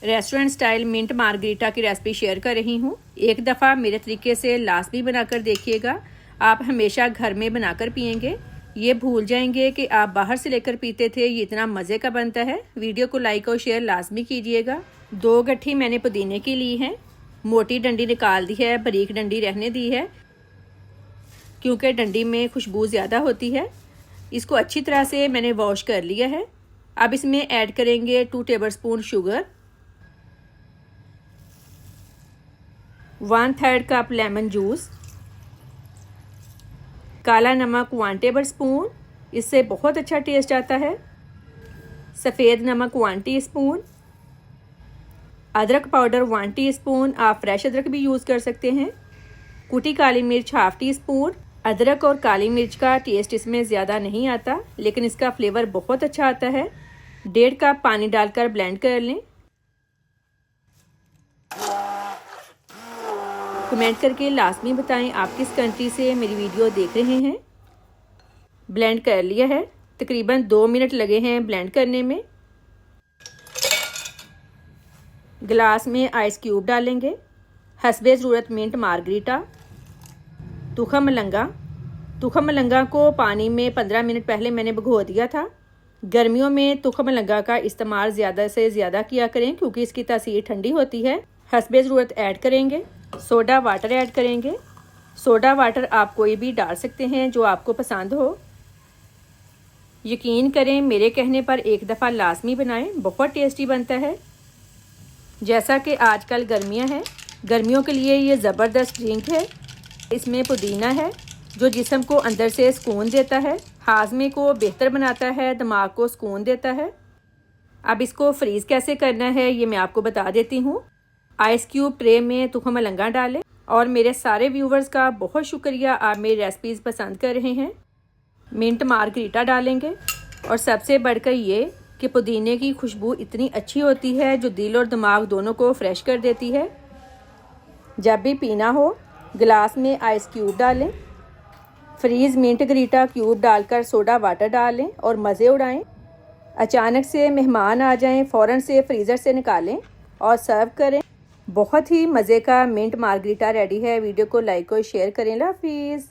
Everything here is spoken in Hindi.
रेस्टोरेंट स्टाइल मिंट मार्गरीटा की रेसिपी शेयर कर रही हूँ। एक दफ़ा मेरे तरीके से लाजमी बनाकर देखिएगा। आप हमेशा घर में बनाकर पियेंगे, ये भूल जाएंगे कि आप बाहर से लेकर पीते थे। ये इतना मज़े का बनता है। वीडियो को लाइक और शेयर लाजमी कीजिएगा। 2 गट्ठी मैंने पुदीने की ली है। मोटी डंडी निकाल दी है, बारीक डंडी रहने दी है क्योंकि डंडी में खुशबू ज़्यादा होती है। इसको अच्छी तरह से मैंने वॉश कर लिया है। अब इसमें ऐड करेंगे 2 tablespoon sugar, 1/3 cup lemon juice, काला नमक 1 टेबलस्पून, इससे बहुत अच्छा टेस्ट आता है, सफ़ेद नमक 1 टीस्पून, अदरक पाउडर 1 टीस्पून, आप फ्रेश अदरक भी यूज़ कर सकते हैं, कुटी काली मिर्च 1/2 टीस्पून। अदरक और काली मिर्च का टेस्ट इसमें ज़्यादा नहीं आता, लेकिन इसका फ्लेवर बहुत अच्छा आता है। 1.5 कप पानी डालकर ब्लेंड कर लें। कमेंट करके लाजमी बताएं आप किस कंट्री से मेरी वीडियो देख रहे हैं। ब्लेंड कर लिया है, तकरीबन 2 मिनट लगे हैं ब्लेंड करने में। गिलास में आइस क्यूब डालेंगे, हस्बे ज़रूरत मिंट मार्गरीटा, तुखम मलंगा को पानी में 15 मिनट पहले मैंने भिगो दिया था। गर्मियों में तुखम मलंगा का इस्तेमाल ज़्यादा से ज़्यादा किया करें क्योंकि इसकी तासीर ठंडी होती है। हस्बे ज़रूरत ऐड करेंगे, सोडा वाटर ऐड करेंगे। सोडा वाटर आप कोई भी डाल सकते हैं जो आपको पसंद हो। यकीन करें, मेरे कहने पर एक दफ़ा लाजमी बनाएं, बहुत टेस्टी बनता है। जैसा कि आजकल गर्मियां हैं, गर्मियों के लिए ये ज़बरदस्त ड्रिंक है। इसमें पुदीना है जो जिस्म को अंदर से सुकून देता है, हाजमे को बेहतर बनाता है, दिमाग को सुकून देता है। अब इसको फ्रीज़ कैसे करना है ये मैं आपको बता देती हूँ। आइस क्यूब ट्रे में तुखम मलंगा डालें। और मेरे सारे व्यूवर्स का बहुत शुक्रिया, आप मेरी रेसिपीज़ पसंद कर रहे हैं। मिंट मार्गरीटा डालेंगे और सबसे बढ़कर ये कि पुदीने की खुशबू इतनी अच्छी होती है जो दिल और दिमाग दोनों को फ्रेश कर देती है। जब भी पीना हो गिलास में आइस क्यूब डालें, फ्रीज़ मिंट ग्रीटा क्यूब डालकर सोडा वाटर डालें और मज़े उड़ाएं। अचानक से मेहमान आ जाएं, फ़ौरन से फ्रीज़र से निकालें और सर्व करें। बहुत ही मज़े का मिंट मार्गरीटा रेडी है। वीडियो को लाइक और शेयर करें। अल्लाह हाफिज़।